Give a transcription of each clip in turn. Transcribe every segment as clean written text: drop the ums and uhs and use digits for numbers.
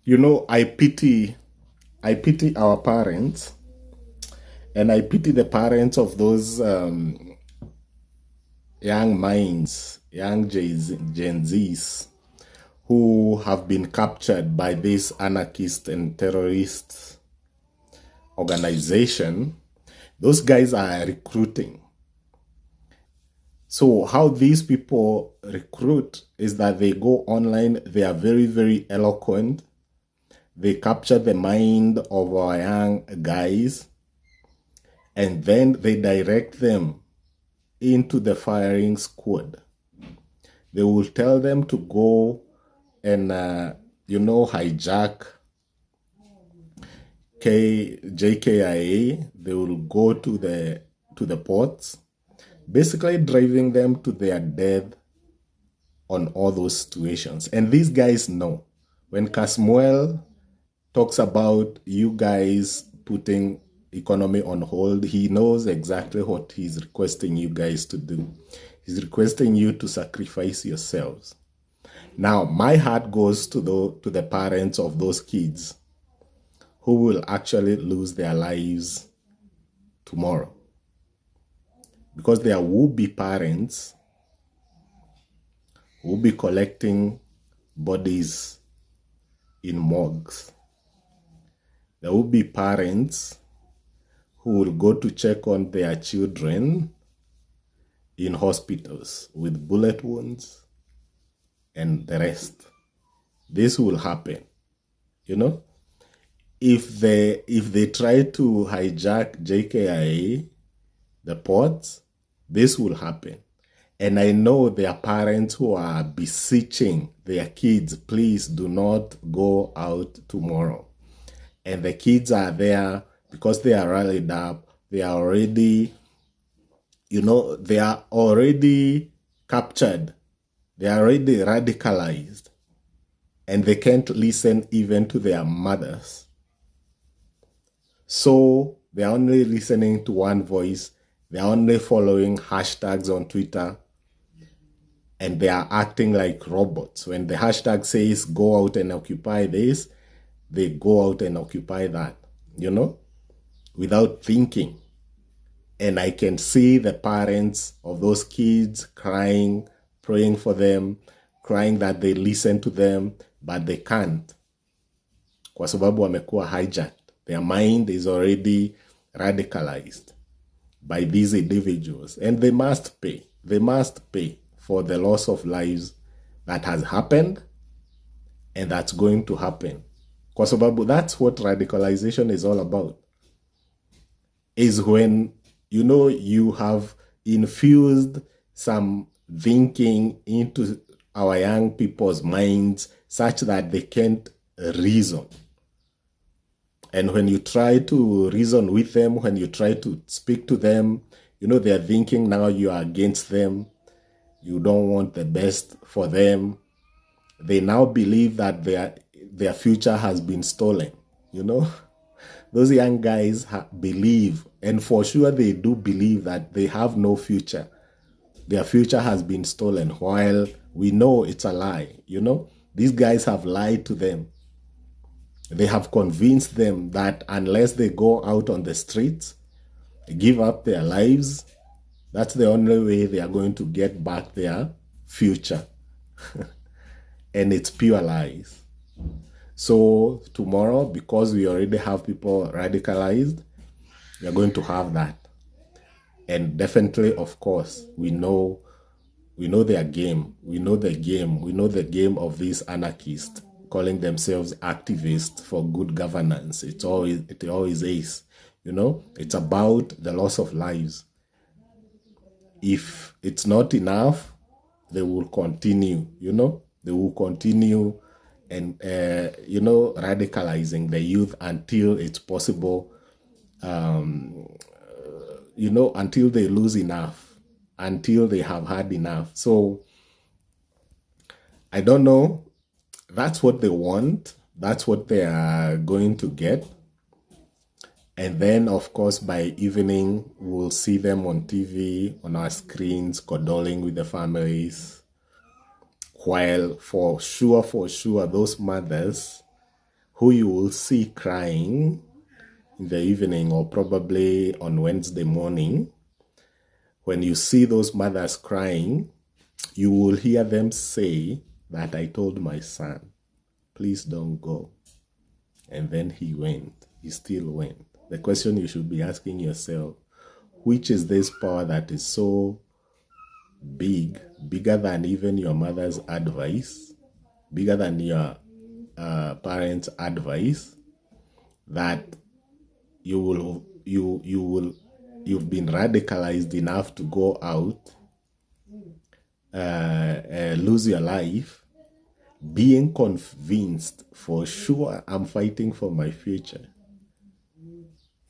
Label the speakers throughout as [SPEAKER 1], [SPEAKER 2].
[SPEAKER 1] I pity our parents, and I pity the parents of those young minds, young Gen Zs, who have been captured by this anarchist and terrorist organization. Those guys are recruiting. So how these people recruit is that they go online, they are very, very eloquent, they capture the mind of our young guys, and then they direct them into the firing squad. They will tell them to go and, hijack JKIA. They will go to the ports, basically driving them to their death on all those situations. And these guys know. When Casmuel talks about you guys putting economy on hold, he knows exactly what he's requesting you guys to do. He's requesting you to sacrifice yourselves. Now, my heart goes to the parents of those kids who will actually lose their lives tomorrow. Because there will be parents who will be collecting bodies in morgues. There will be parents who will go to check on their children in hospitals with bullet wounds and the rest. This will happen. If they try to hijack JKIA, the ports, this will happen. And I know there are parents who are beseeching their kids, please do not go out tomorrow. And the kids are there because they are rallied up. They are already, they are already captured. They are already radicalized. And they can't listen even to their mothers. So they are only listening to one voice. They are only following hashtags on Twitter. And they are acting like robots. When the hashtag says go out and occupy this, they go out and occupy that, without thinking. And I can see the parents of those kids crying, praying for them, crying that they listen to them, but they can't. Kwa sababu wamekuwa hijacked. Their mind is already radicalized by these individuals. And they must pay. They must pay for the loss of lives that has happened and that's going to happen. Kwa sababu that's what radicalization is all about. Is when, you have infused some thinking into our young people's minds such that they can't reason. And when you try to reason with them, when you try to speak to them, they're thinking now you are against them. You don't want the best for them. They now believe that their future has been stolen, Those young guys believe, and for sure they do believe, that they have no future. Their future has been stolen, while we know it's a lie, These guys have lied to them. They have convinced them that unless they go out on the streets, give up their lives, that's the only way they are going to get back their future. And it's pure lies. So tomorrow, because we already have people radicalized, we are going to have that. And definitely, of course, we know their game. We know the game. We know the game of these anarchists calling themselves activists for good governance. It always is. It's about the loss of lives. If it's not enough, they will continue, They will continue and, radicalizing the youth until it's possible, until they lose enough, until they have had enough. So, I don't know. That's what they want. That's what they are going to get. And then, of course, by evening, we'll see them on TV, on our screens, condoling with the families. While for sure, those mothers who you will see crying in the evening or probably on Wednesday morning. When you see those mothers crying, you will hear them say that I told my son, please don't go. And then he went. He still went. The question you should be asking yourself, which is this power that is so big, bigger than even your mother's advice, bigger than your parents' advice, that you've been radicalized enough to go out, lose your life, being convinced for sure I'm fighting for my future,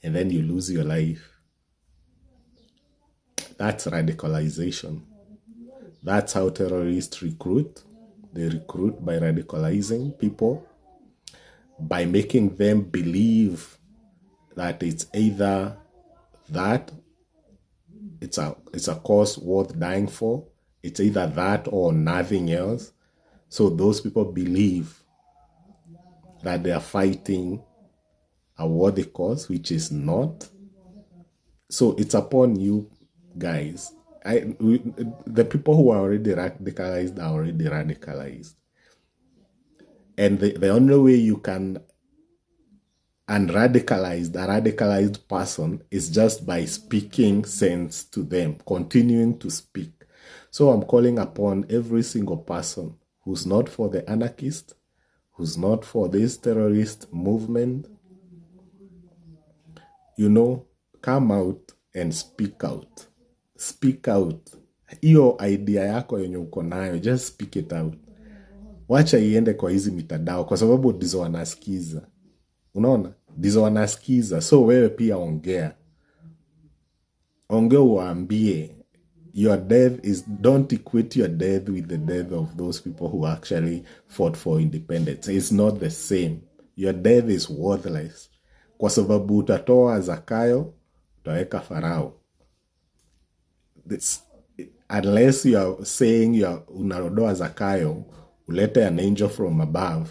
[SPEAKER 1] and then you lose your life. That's radicalization. That's how terrorists recruit. They recruit by radicalizing people, by making them believe that it's either that, it's a cause worth dying for, it's either that or nothing else. So those people believe that they are fighting a worthy cause, which is not. So it's upon you guys. The people who are already radicalized are already radicalized. And the only way you can unradicalize a radicalized person is just by speaking sense to them, continuing to speak. So I'm calling upon every single person who's not for the anarchist, who's not for this terrorist movement, come out and speak out. Speak out. Hiyo idea yako yenye uko nayo, just speak it out. Wacha iende kwa hizi mitandao kwa sababu ndizo wanasikiza. Unaona? Ndizo wanasikiza. So wewe pia ongea. Ongea uambie. Your death is, don't equate your death with the death of those people who actually fought for independence. It's not the same. Your death is worthless. Kwa sababu utatoa Zakayo, utaweka Farao. Unless you are saying unarodoa Zakayo, ulete an angel from above,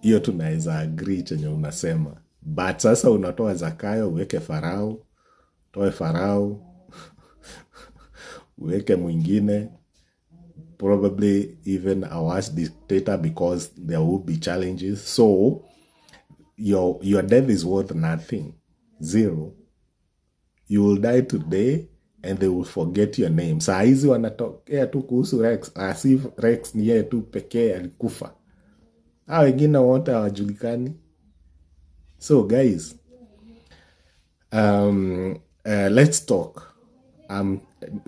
[SPEAKER 1] hiyo tunaweza agree chenye unasema. But sasa unatoa Zakayo, uweke Farao, toe Farao, uweke mwingine, probably even a worse dictator, because there will be challenges. So your death is worth nothing. Zero. You will die today and they will forget your name. Saa hizi wanatokea tu kuhusu Rex, as if Rex ni yeye tu pekee alikufa. Hao wengine wote hawajulikani. So guys, let's talk.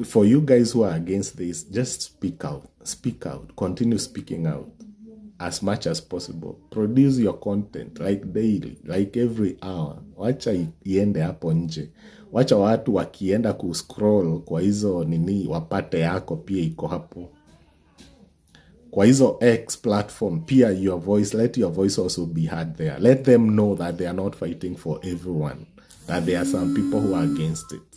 [SPEAKER 1] For you guys who are against this, just speak out. Speak out. Continue speaking out as much as possible. Produce your content like daily, like every hour. Wacha iende hapo nje. Wacha watu wakienda kuscroll kwa hizo nini wapate yako pia iko hapo. Kwa hizo X platform pia your voice, let your voice also be heard there. Let them know that they are not fighting for everyone, that there are some people who are against it.